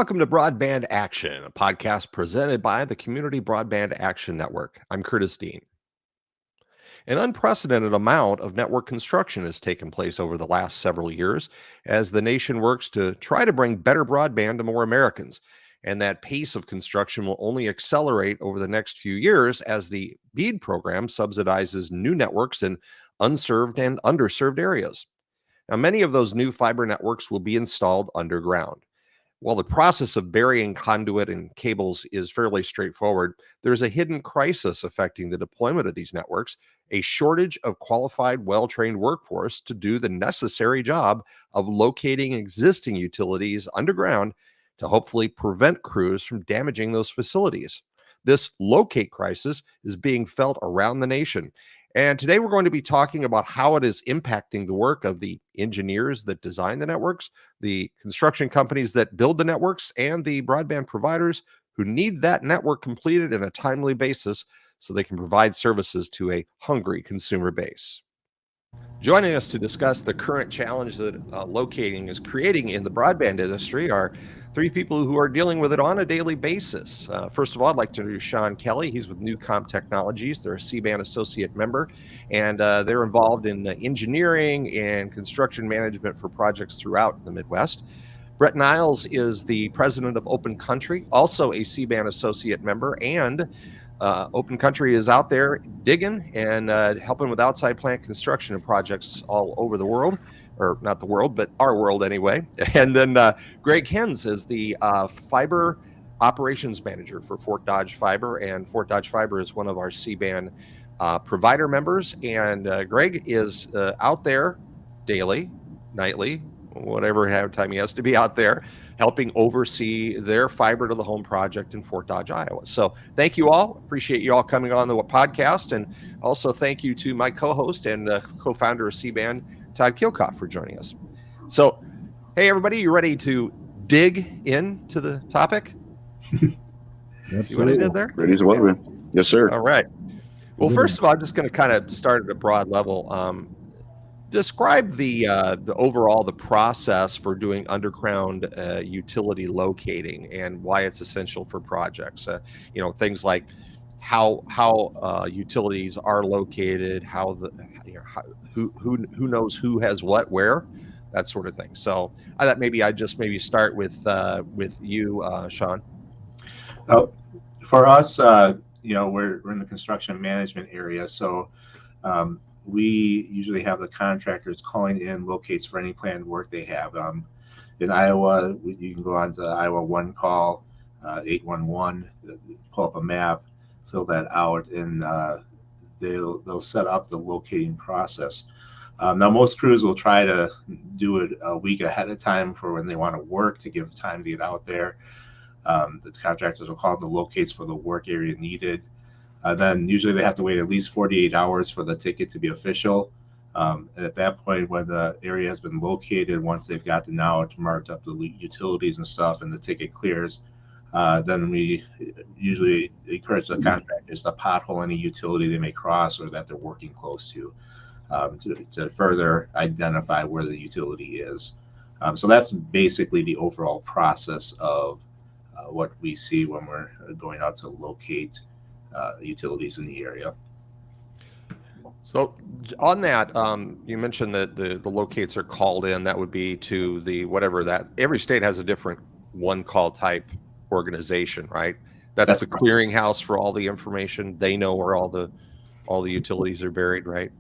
Welcome to Broadband Action, a podcast presented by the Community Broadband Action Network. I'm Curtis Dean. An unprecedented amount of network construction has taken place over the last several years as the nation works to try to bring better broadband to more Americans. And that pace of construction will only accelerate over the next few years as the BEAD program subsidizes new networks in unserved and underserved areas. Now, many of those new fiber networks will be installed underground. While the process of burying conduit and cables is fairly straightforward, there's a hidden crisis affecting the deployment of these networks, a shortage of qualified, well-trained workforce to do the necessary job of locating existing utilities underground to hopefully prevent crews from damaging those facilities. This locate crisis is being felt around the nation. And today we're going to be talking about how it is impacting the work of the engineers that design the networks, the construction companies that build the networks, and the broadband providers who need that network completed in a timely basis so they can provide services to a hungry consumer base. Joining us to discuss the current challenge that locating is creating in the broadband industry are three people who are dealing with it on a daily basis. First of all, I'd like to introduce Sean Kelly. He's with Newcomp Technologies. They're a C-band associate member, and they're involved in engineering and construction management for projects throughout the Midwest. Brett Niles is the president of Open Country, also a C-band associate member, and Open Country is out there digging and helping with outside plant construction and projects all over the world, or not the world, but our world anyway. And then Greg Hens is the fiber operations manager for Fort Dodge Fiber, and Fort Dodge Fiber is one of our C-band provider members. And Greg is out there daily, nightly, whatever time he has to be out there, helping oversee their fiber to the home project in Fort Dodge, Iowa. So thank you all. Appreciate you all coming on the podcast. And also thank you to my co-host and co-founder of C-band, Todd Kilcoff, for joining us. So, hey, everybody, you ready to dig into the topic? See what I did there? Ready as well. Yes, sir. All right. Well, first of all, I'm just going to kind of start at a broad level. Describe the overall the process for doing underground utility locating and why it's essential for projects. Things like how utilities are located, who knows who has what where, that sort of thing. So I thought I'd just start with you, Sean. For us, we're in the construction management area, so. We usually have the contractors calling in locates for any planned work they have. In Iowa, you can go on to Iowa One Call, 811, pull up a map, fill that out, and they'll set up the locating process. Now, most crews will try to do it a week ahead of time for when they want to work to give time to get out there. The contractors will call the locates for the work area needed. Then usually they have to wait at least 48 hours for the ticket to be official. And at that point, when the area has been located, once they've gotten out, marked up the utilities and stuff, and the ticket clears, then we usually encourage the contractors to pothole any utility they may cross or that they're working close to further identify where the utility is. So that's basically the overall process of what we see when we're going out to locate utilities in the area. So on that, you mentioned that the locates are called in. That would be to the whatever that every state has a different one call type organization, right? That's the clearinghouse for all the information. They know where all the utilities are buried, right?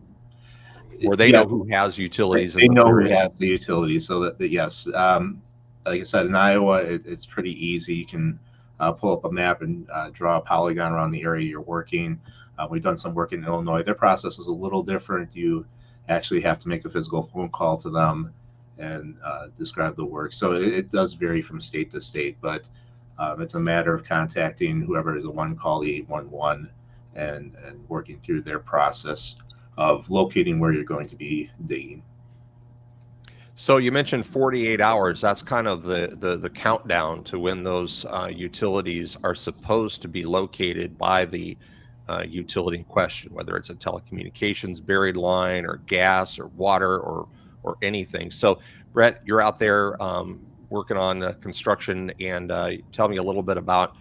Or they know who has utilities. They know who has the utilities. So that yes, like I said, in Iowa, it's pretty easy. You can pull up a map and draw a polygon around the area you're working. We've done some work in Illinois. Their process is a little different. You actually have to make a physical phone call to them and describe the work. So it does vary from state to state, but it's a matter of contacting whoever is the one call, the 811, and working through their process of locating where you're going to be digging. So you mentioned 48 hours. That's kind of the countdown to when those utilities are supposed to be located by the utility in question, whether it's a telecommunications buried line or gas or water or anything. So Brett, you're out there working on construction, and tell me a little bit about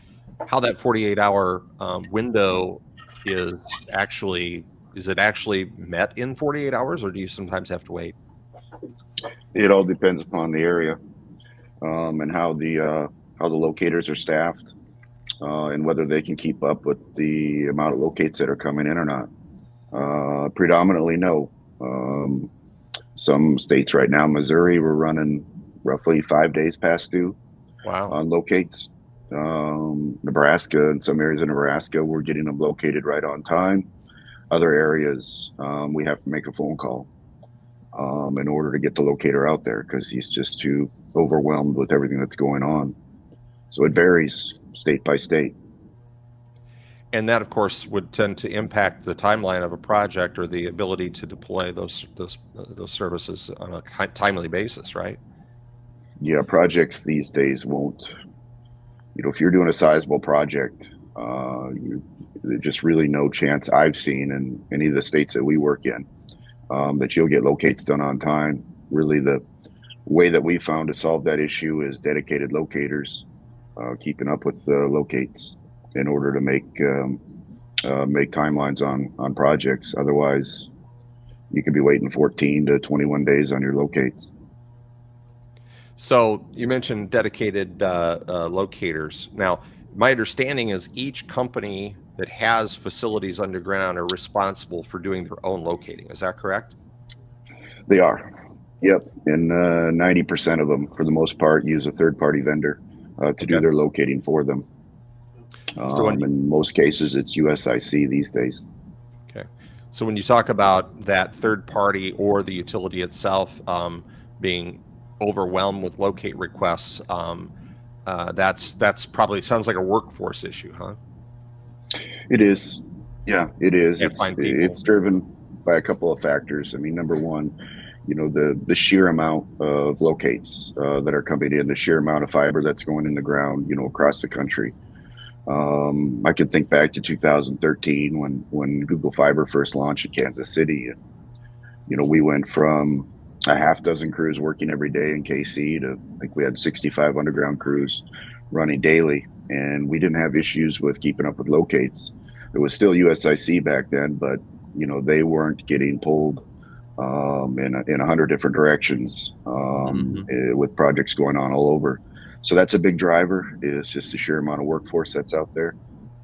how that 48-hour window is it actually met in 48 hours, or do you sometimes have to wait? It all depends upon the area, and how the locators are staffed, and whether they can keep up with the amount of locates that are coming in or not. Predominantly, no. Some states right now, Missouri, we're running roughly 5 days past due Wow. on locates. Nebraska, in some areas of Nebraska, we're getting them located right on time. Other areas, we have to make a phone call in order to get the locator out there because he's just too overwhelmed with everything that's going on. So it varies state by state. And that, of course, would tend to impact the timeline of a project or the ability to deploy those services on a timely basis, right? Yeah, projects these days won't. If you're doing a sizable project, there's just really no chance I've seen in any of the states that we work in that you'll get locates done on time. Really, the way that we found to solve that issue is dedicated locators keeping up with the locates in order to make timelines on projects. Otherwise, you could be waiting 14 to 21 days on your locates. So you mentioned dedicated locators. Now, my understanding is each company that has facilities underground are responsible for doing their own locating. Is that correct? They are. Yep. And 90% of them, for the most part, use a third-party vendor to do their locating for them. So in most cases, it's USIC these days. Okay. So when you talk about that third party or the utility itself being overwhelmed with locate requests, that's probably sounds like a workforce issue, huh? It is. Yeah, it is. It's driven by a couple of factors. I mean, number one, the sheer amount of locates that are coming in, the sheer amount of fiber that's going in the ground, across the country. I can think back to 2013 when Google Fiber first launched in Kansas City, and we went from a half dozen crews working every day in KC to I think we had 65 underground crews running daily, and we didn't have issues with keeping up with locates. It was still USIC back then, but they weren't getting pulled in 100 different directions with projects going on all over. So that's a big driver, is just the sheer amount of workforce that's out there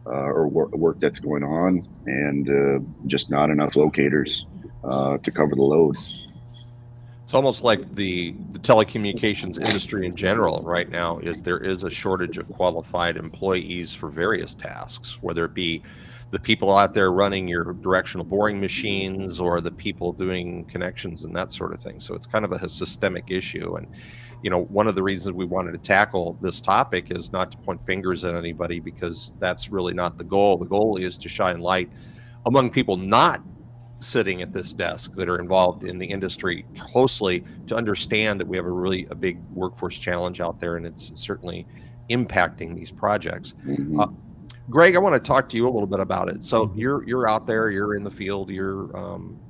or work that's going on, and just not enough locators to cover the load. It's almost like the telecommunications industry in general right now there is a shortage of qualified employees for various tasks, whether it be the people out there running your directional boring machines or the people doing connections and that sort of thing. So it's kind of a systemic issue. And, one of the reasons we wanted to tackle this topic is not to point fingers at anybody, because that's really not the goal. The goal is to shine light among people not sitting at this desk that are involved in the industry closely to understand that we have a big workforce challenge out there, and it's certainly impacting these projects. Greg, I want to talk to you a little bit about it. So you're out there, you're in the field, you're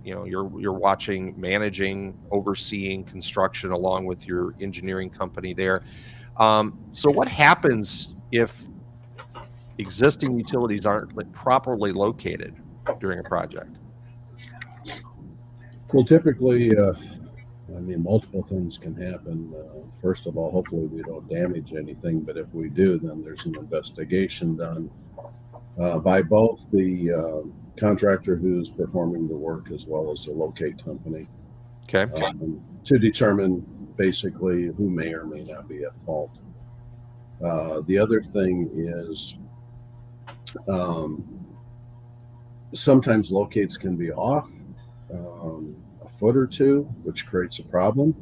watching, managing, overseeing construction along with your engineering company there. So what happens if existing utilities aren't properly located during a project? Well, typically, multiple things can happen. First of all, hopefully we don't damage anything, but if we do, then there's an investigation done by both the contractor who's performing the work as well as the locate company. Okay. To determine basically who may or may not be at fault. The other thing is sometimes locates can be off a foot or two, which creates a problem.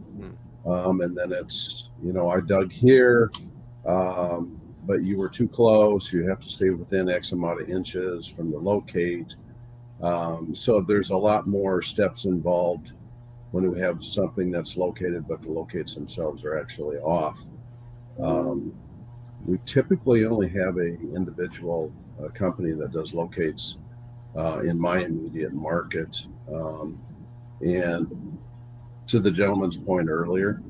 And then it's, I dug here, but you were too close. You have to stay within X amount of inches from the locate. So there's a lot more steps involved when we have something that's located, but the locates themselves are actually off. We typically only have a individual company that does locates in my immediate market. And to the gentleman's point earlier,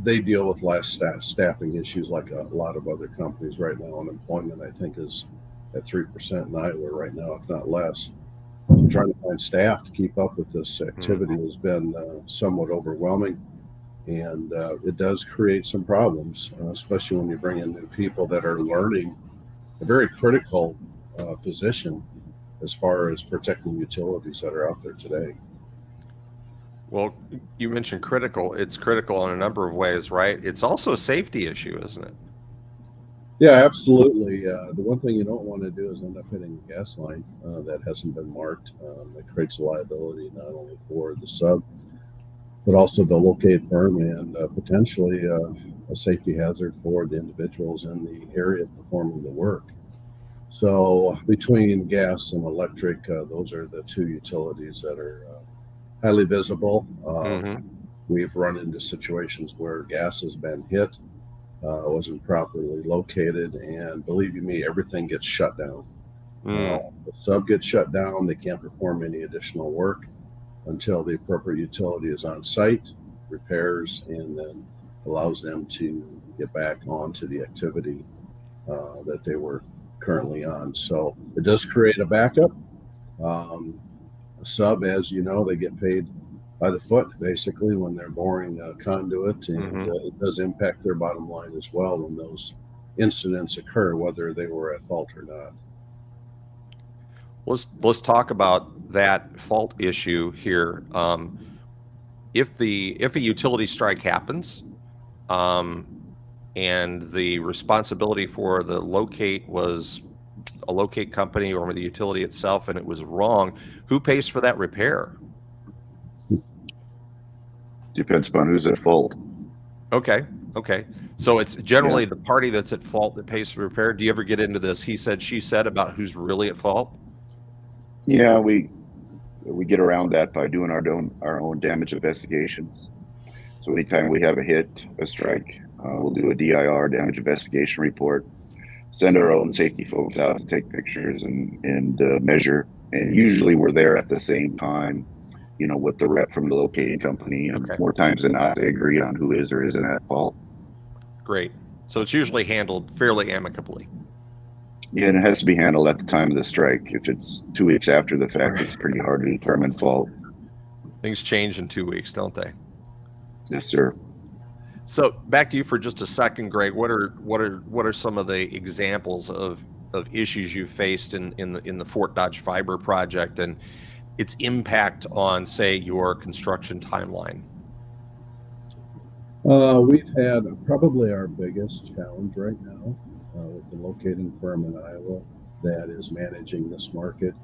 they deal with less staffing issues like a lot of other companies right now. Unemployment, I think, is at 3% in Iowa right now, if not less. So trying to find staff to keep up with this activity has been somewhat overwhelming, and it does create some problems, especially when you bring in new people that are learning a very critical position as far as protecting utilities that are out there today. Well, you mentioned critical. It's critical in a number of ways, right? It's also a safety issue, isn't it? Yeah, absolutely. The one thing you don't want to do is end up hitting a gas line that hasn't been marked. It creates a liability not only for the sub, but also the locate firm, and potentially a safety hazard for the individuals in the area performing the work. So between gas and electric, those are the two utilities that are highly visible. We've run into situations where gas has been hit, wasn't properly located, and believe you me, everything gets shut down. The sub gets shut down. They can't perform any additional work until the appropriate utility is on site, repairs, and then allows them to get back onto the activity that they were currently on. So it does create a backup. A sub, as you know, they get paid by the foot basically when they're boring conduit, and it does impact their bottom line as well when those incidents occur, whether they were at fault or not. Let's talk about that fault issue here. If a utility strike happens, and the responsibility for the locate was a locate company or the utility itself, and it was wrong, who pays for that repair? Depends upon who's at fault. Okay. So it's generally the party that's at fault that pays for repair. Do you ever get into this he said, she said about who's really at fault? Yeah, we get around that by doing our own damage investigations. So anytime we have a hit, a strike, we'll do a DIR, damage investigation report, send our own safety folks out to take pictures and measure. And usually we're there at the same time, with the rep from the locating company. And more times than not, they agree on who is or isn't at fault. Great. So it's usually handled fairly amicably. Yeah, and it has to be handled at the time of the strike. If it's 2 weeks after the fact, it's pretty hard to determine fault. Things change in 2 weeks, don't they? Yes, sir. So back to you for just a second, Greg. What are some of the examples of issues you faced in the Fort Dodge Fiber project and its impact on, say, your construction timeline? We've had probably our biggest challenge right now with the locating firm in Iowa that is managing this market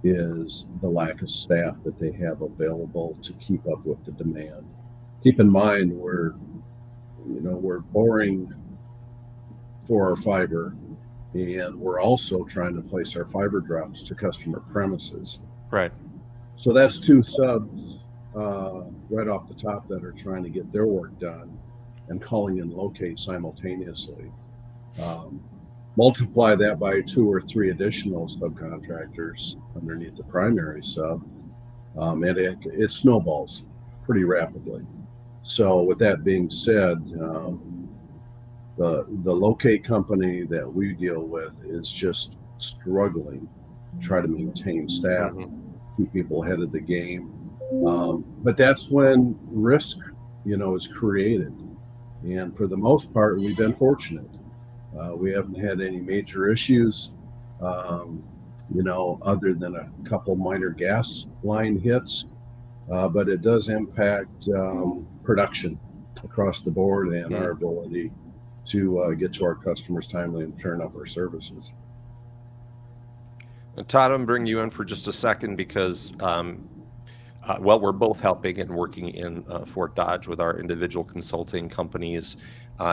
is the lack of staff that they have available to keep up with the demand. Keep in mind, we're boring for our fiber, and we're also trying to place our fiber drops to customer premises. Right. So that's two subs right off the top that are trying to get their work done and calling in locate simultaneously. Multiply that by 2 or 3 additional subcontractors underneath the primary sub, and it snowballs pretty rapidly. So with that being said, the locate company that we deal with is just struggling to try to maintain staff, keep people ahead of the game. But that's when risk, is created. And for the most part, we've been fortunate. We haven't had any major issues, other than a couple minor gas line hits. But it does impact production across the board and our ability to get to our customers timely and turn up our services. Todd, I'm bringing you in for just a second because, we're both helping and working in Fort Dodge with our individual consulting companies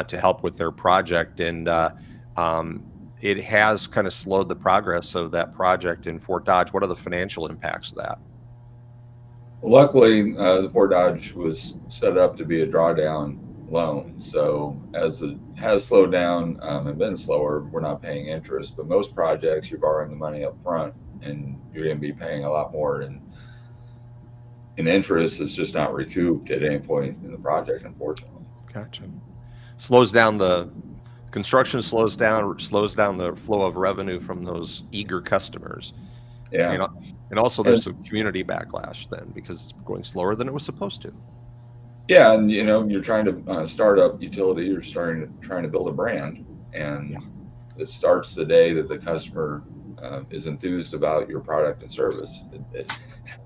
to help with their project. And it has kind of slowed the progress of that project in Fort Dodge. What are the financial impacts of that? Luckily, the Fort Dodge was set up to be a drawdown loan. So as it has slowed down and been slower, we're not paying interest. But most projects, you're borrowing the money up front and you're going to be paying a lot more in interest. It's just not recouped at any point in the project, unfortunately. Gotcha. Slows down the construction, slows down the flow of revenue from those eager customers. Yeah. And also there's some community backlash then because it's going slower than it was supposed to. Yeah, and you're trying to start up utility. You're trying to build a brand, and it starts the day that the customer is enthused about your product and service.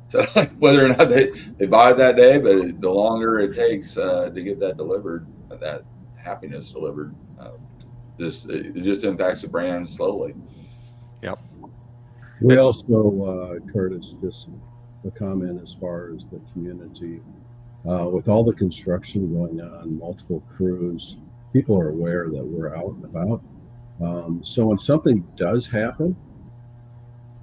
So whether or not they buy it that day, but the longer it takes to get that delivered, that happiness delivered, it just impacts the brand slowly. Yep. We also, Curtis, just a comment as far as the community. With all the construction going on, multiple crews, people are aware that we're out and about. So when something does happen,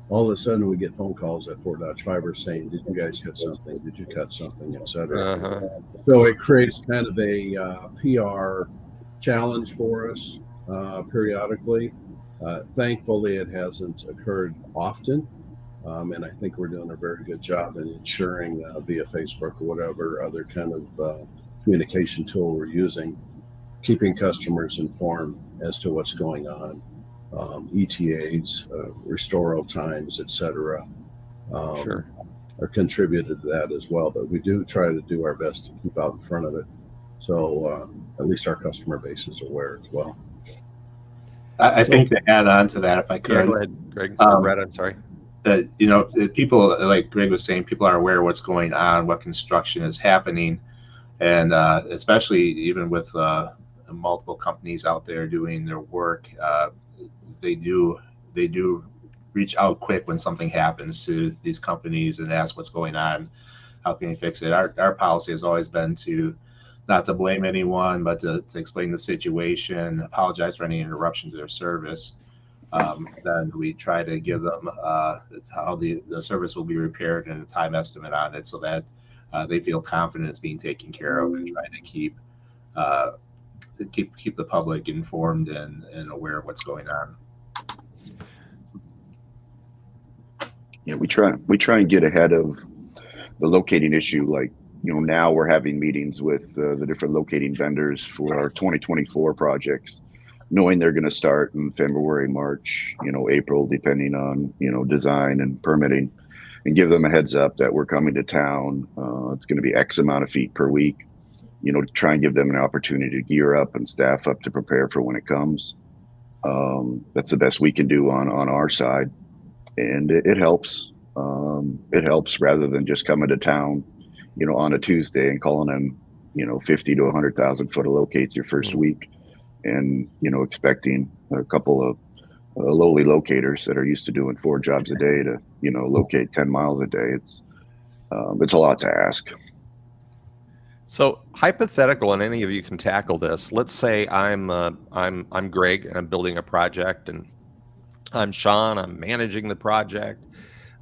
all of a sudden we get phone calls at Fort Dodge Fiber saying, "Did you guys hit something? Did you cut something?" etc. So it creates kind of a PR challenge for us periodically. Thankfully, it hasn't occurred often. And I think we're doing a very good job in ensuring via Facebook or whatever other kind of communication tool we're using, keeping customers informed as to what's going on, ETAs, restore times, etc. Sure. Are contributed to that as well. But we do try to do our best to keep out in front of it. So at least our customer base is aware as well. I think to add on to that, if I could. Yeah, go ahead, Greg. Brett, I'm sorry. People, like Greg was saying, people are aware of what's going on, what construction is happening, and especially even with multiple companies out there doing their work, they do reach out quick when something happens to these companies and ask what's going on, how can you fix it. Our policy has always been to not to blame anyone, but to explain the situation, apologize for any interruption to their service. Then we try to give them how the service will be repaired and a time estimate on it so that they feel confident it's being taken care of, and try to keep the public informed and aware of what's going on. Yeah, we try and get ahead of the locating issue. Like, now we're having meetings with the different locating vendors for our 2024 projects, knowing they're going to start in February, March, April, depending on, design and permitting, and give them a heads up that we're coming to town. It's going to be X amount of feet per week, to try and give them an opportunity to gear up and staff up to prepare for when it comes. That's the best we can do on our side. And it helps. It helps rather than just coming to town, on a Tuesday and calling them, 50 to 100,000 foot of locates your first week, and expecting a couple of lowly locators that are used to doing 4 jobs a day to locate 10 miles a day. It's a lot to ask. So hypothetical, and any of you can tackle this. Let's say I'm Greg and I'm building a project, and I'm Sean. I'm managing the project,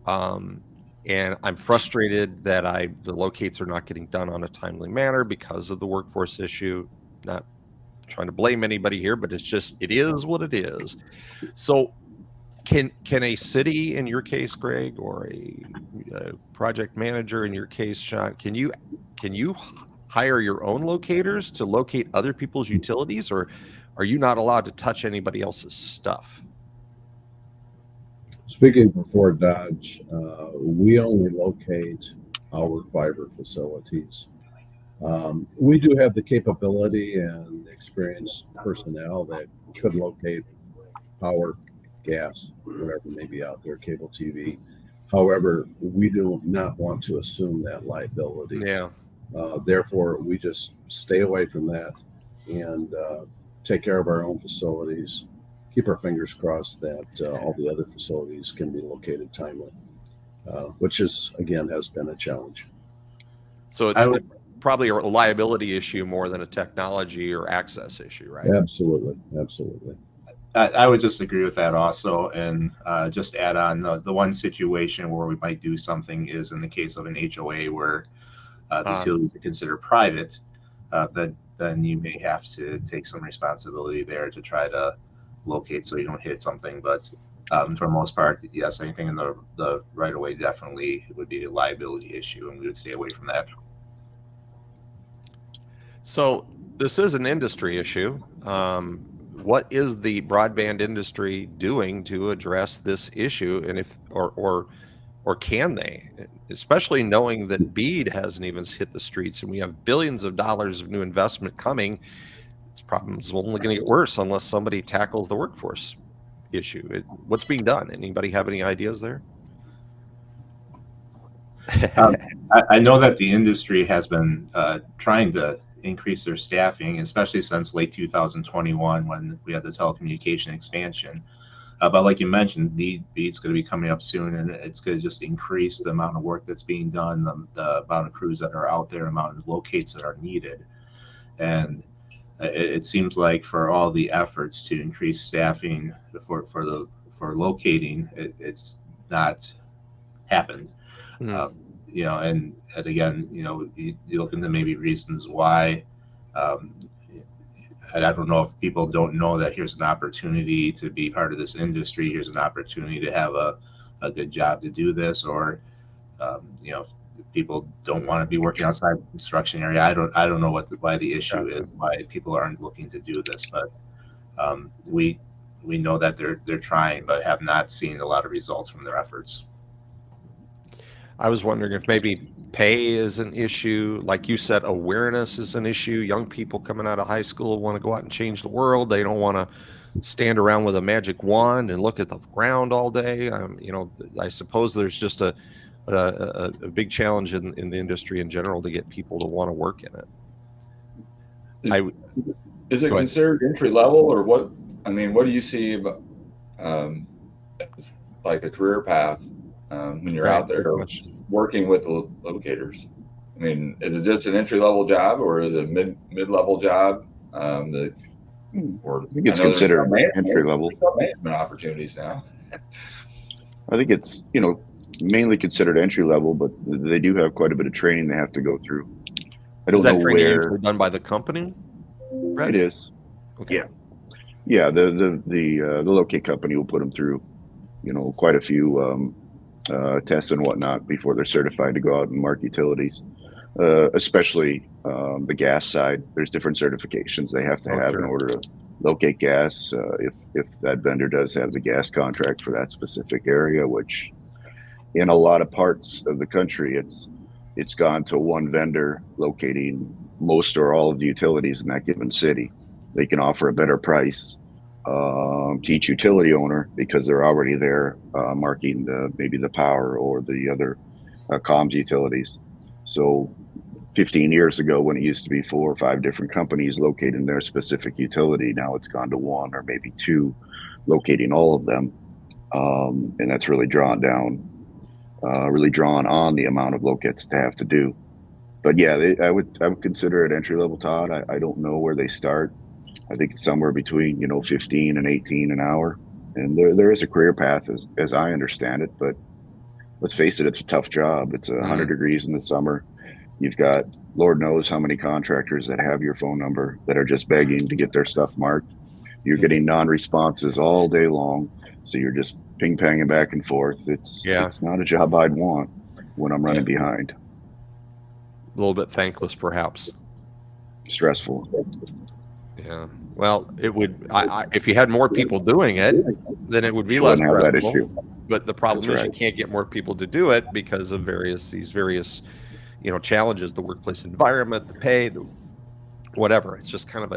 and I'm frustrated that the locates are not getting done on a timely manner because of the workforce issue. Not trying to blame anybody here, but it is what it is. So can a city, in your case, Greg, or a project manager, in your case, Sean, can you hire your own locators to locate other people's utilities, or are you not allowed to touch anybody else's stuff? Speaking for Fort Dodge, we only locate our fiber facilities. We do have the capability and experienced personnel that could locate power, gas, whatever may be out there, cable TV. However, we do not want to assume that liability. Yeah. Therefore, we just stay away from that and take care of our own facilities. Keep our fingers crossed that all the other facilities can be located timely, which has been a challenge. So it's probably a liability issue more than a technology or access issue, right? Absolutely. I would just agree with that also, and just add on the one situation where we might do something is in the case of an HOA where the utilities are considered private, then you may have to take some responsibility there to try to locate so you don't hit something. But for the most part, yes, anything in the right of way definitely would be a liability issue, and we would stay away from that. So This is an industry issue. What is the broadband industry doing to address this issue, and if or can they, especially knowing that BEAD hasn't even hit the streets and we have billions of dollars of new investment coming? This problem's only going to get worse unless somebody tackles the workforce issue. What's being done? Anybody have any ideas there? I know that the industry has been trying to increase their staffing, especially since late 2021 when we had the telecommunication expansion. But like you mentioned, BEAD's going to be coming up soon, and it's going to just increase the amount of work that's being done, the amount of crews that are out there, the amount of locates that are needed. And it seems like for all the efforts to increase staffing for locating, it's not happened. And again, you look into maybe reasons why. And I don't know if people don't know that here's an opportunity to be part of this industry. Here's an opportunity to have a good job to do this, or if people don't want to be working outside the construction area. I don't know why the issue is, why people aren't looking to do this, but we know that they're trying, but have not seen a lot of results from their efforts. I was wondering if maybe pay is an issue. Like you said, awareness is an issue. Young people coming out of high school want to go out and change the world. They don't want to stand around with a magic wand and look at the ground all day. I suppose there's just a big challenge in the industry in general to get people to want to work in it. Is it considered entry level, or what? I mean, what do you see about like a career path when you're out there working with the locators? I mean, is it just an entry level job, or is it a mid-level job? I think it's considered entry level. Management opportunities now. I think it's mainly considered entry level, but they do have quite a bit of training they have to go through. I don't know where done by the company. It is. Okay. Yeah. The locate company will put them through, quite a few tests and whatnot before they're certified to go out and mark utilities. Especially the gas side, there's different certifications they have to have in order to locate gas. If that vendor does have the gas contract for that specific area, which in a lot of parts of the country, it's gone to one vendor locating most or all of the utilities in that given city. They can offer a better price to each utility owner because they're already there marking maybe the power or the other comms utilities. So 15 years ago, when it used to be 4 or 5 different companies locating their specific utility, now it's gone to 1 or maybe 2 locating all of them. And that's really drawn on the amount of locates to have to do. But yeah, I would consider it entry level, Todd. I don't know where they start. I think it's somewhere between 15 and 18 an hour, and there is a career path as I understand it. But let's face it, it's a tough job. It's 100 degrees in the summer. You've got Lord knows how many contractors that have your phone number that are just begging to get their stuff marked. You're getting non-responses all day long, so you're just ping-panging back and forth. It's not a job I'd want when I'm running behind. A little bit thankless, perhaps. Stressful. Yeah. Well, it would. If you had more people doing it, then it would be less stressful. That issue. But the problem is you can't get more people to do it because of these various challenges: the workplace environment, the pay, the whatever. It's just kind of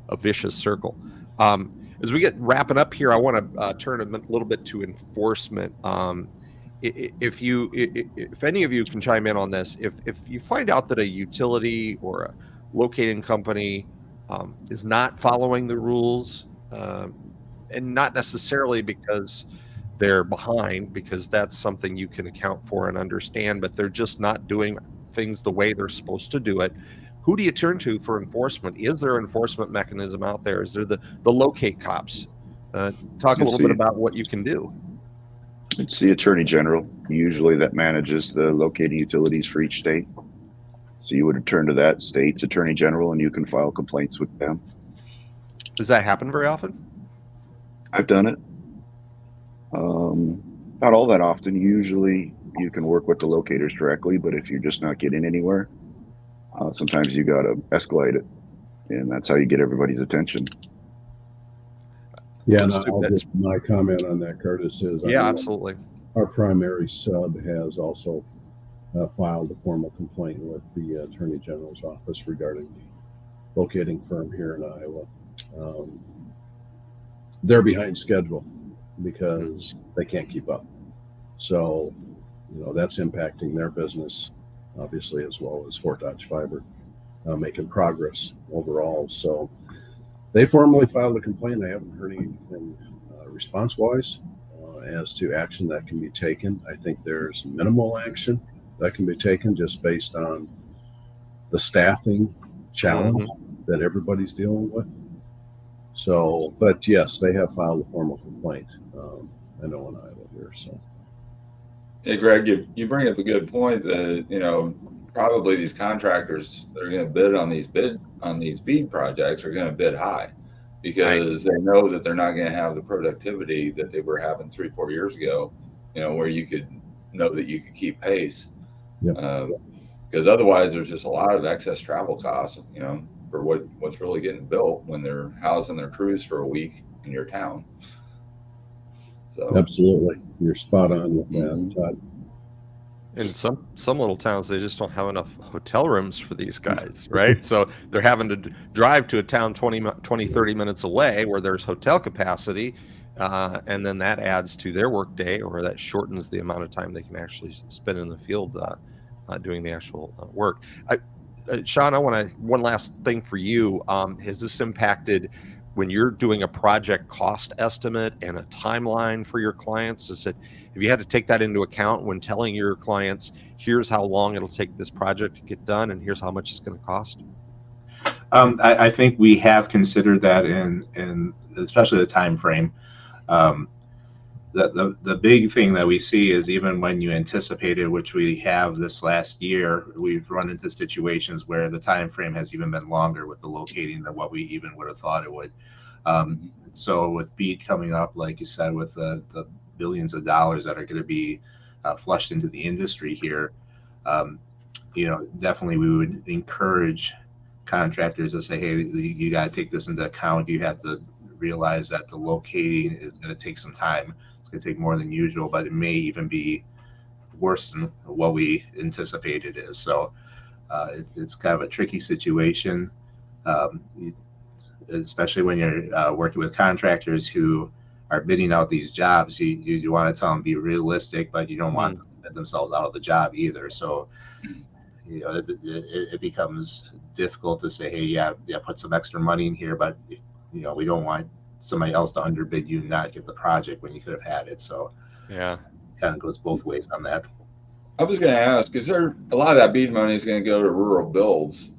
a vicious circle. As we get wrapping up here, I want to turn a little bit to enforcement. If any of you can chime in on this, if you find out that a utility or a locating company is not following the rules, and not necessarily because they're behind, because that's something you can account for and understand, but they're just not doing things the way they're supposed to do it, who do you turn to for enforcement? Is there an enforcement mechanism out there? Is there the locate cops? Talk a little bit about what you can do. It's the Attorney General, usually, that manages the locating utilities for each state. So you would turn to that state's Attorney General and you can file complaints with them. Does that happen very often? I've done it. Not all that often. Usually you can work with the locators directly, but if you're just not getting anywhere, sometimes you got to escalate it. and that's how you get everybody's attention. Yeah, and I'll just, my comment on that, Curtis, is absolutely. Our primary sub has also filed a formal complaint with the Attorney General's office regarding the locating firm here in Iowa. They're behind schedule because they can't keep up. So, that's impacting their business, obviously, as well as Fort Dodge Fiber making progress overall. So they formally filed a complaint. I haven't heard anything response-wise as to action that can be taken. I think there's minimal action that can be taken just based on the staffing challenge that everybody's dealing with. So, but yes, they have filed a formal complaint. I know in Iowa here. So, hey, Greg, you bring up a good point that probably these contractors that are going to bid on these BEAD projects are going to bid high because they know that they're not going to have the productivity that they were having 3-4 years ago. Where you could know that you could keep pace. Because otherwise, there's just a lot of excess travel costs. For what's really getting built when they're housing their crews for a week in your town. So absolutely, you're spot on with that, Todd. In some little towns, they just don't have enough hotel rooms for these guys, right? So they're having to drive to a town 20, 30 minutes away where there's hotel capacity, and then that adds to their work day, or that shortens the amount of time they can actually spend in the field doing the actual work. Sean, I want one last thing for you. Has this impacted when you're doing a project cost estimate and a timeline for your clients? Have you had to take that into account when telling your clients, here's how long it'll take this project to get done and here's how much it's going to cost? I think we have considered that in especially the time frame. The big thing that we see is even when you anticipated, which we have this last year, we've run into situations where the time frame has even been longer with the locating than what we even would have thought it would. So with BEAD coming up, like you said, with the billions of dollars that are going to be flushed into the industry here, definitely we would encourage contractors to say, hey, you got to take this into account. You have to realize that the locating is going to take some time. It's going to take more than usual, but it may even be worse than what we anticipate it is. So it's kind of a tricky situation, especially when you're working with contractors who are bidding out these jobs. You want to tell them be realistic, but you don't want them to bid themselves out of the job either. So it becomes difficult to say, hey, yeah, put some extra money in here, but we don't want somebody else to underbid you and not get the project when you could have had it. So yeah, kind of goes both ways on that. I was going to ask, is there a lot of that BEAD money is going to go to rural builds?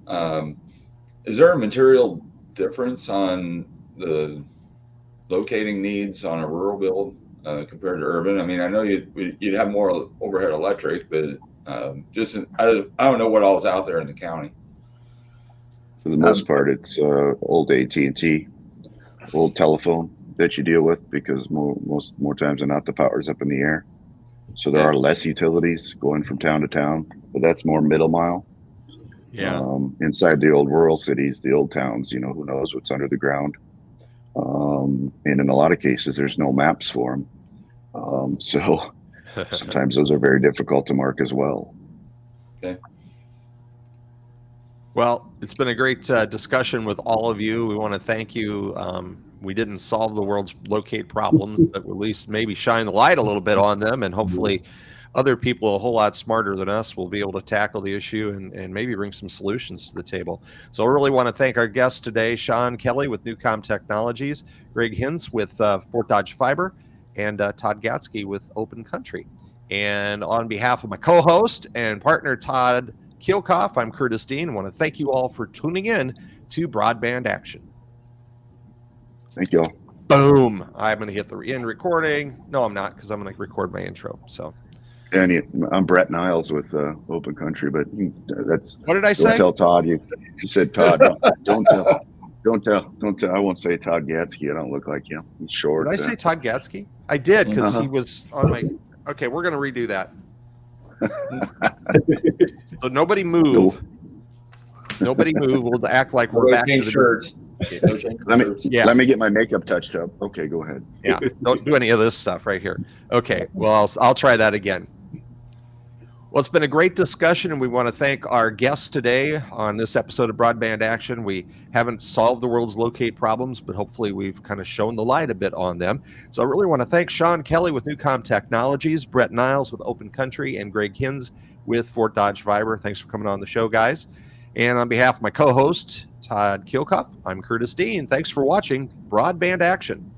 Is there a material difference on the locating needs on a rural build compared to urban? I mean, I know you'd have more overhead electric, but I don't know what all's out there in the county. For the most part, it's old AT&T, old telephone that you deal with because more times than not, the power's up in the air. So there are less utilities going from town to town, but that's more middle mile. Yeah. Inside the old rural cities, the old towns, who knows what's under the ground. And in a lot of cases, there's no maps for them. So sometimes those are very difficult to mark as well. Okay. Well, it's been a great discussion with all of you. We want to thank you. We didn't solve the world's locate problems, but at least maybe shine the light a little bit on them, and hopefully other people a whole lot smarter than us will be able to tackle the issue and maybe bring some solutions to the table. So I really want to thank our guests today, Sean Kelly with Newcom Technologies, Greg Hinz with Fort Dodge Fiber, and Todd Gatsky with Open Country. And on behalf of my co-host and partner, Todd Kielkoff, I'm Curtis Dean. I want to thank you all for tuning in to Broadband Action. Thank you all. Boom. I'm going to hit the end recording. No, I'm not, because I'm going to record my intro. So, and I'm Brett Niles with Open Country, but that's what did I say? Don't tell Todd. You said Todd. Don't tell. I won't say Todd Gatsky. I don't look like him. He's short. Did I say Todd Gatsky? I did, because he was on my. Okay, we're going to redo that. So nobody move. No. Nobody move. We'll act like we're No back to change the shirts. No change Let me shirts. Yeah. let me get my makeup touched up. Okay, go ahead. Yeah, don't do any of this stuff right here. Okay, well, I'll try that again. Well, it's been a great discussion, and we want to thank our guests today on this episode of Broadband Action. We haven't solved the world's locate problems, but hopefully we've kind of shown the light a bit on them. So I really want to thank Sean Kelly with Newcom Technologies, Brett Niles with Open Country, and Greg Hins with Fort Dodge Fiber. Thanks for coming on the show, guys. And on behalf of my co-host, Todd Kielkoff, I'm Curtis Dean. Thanks for watching Broadband Action.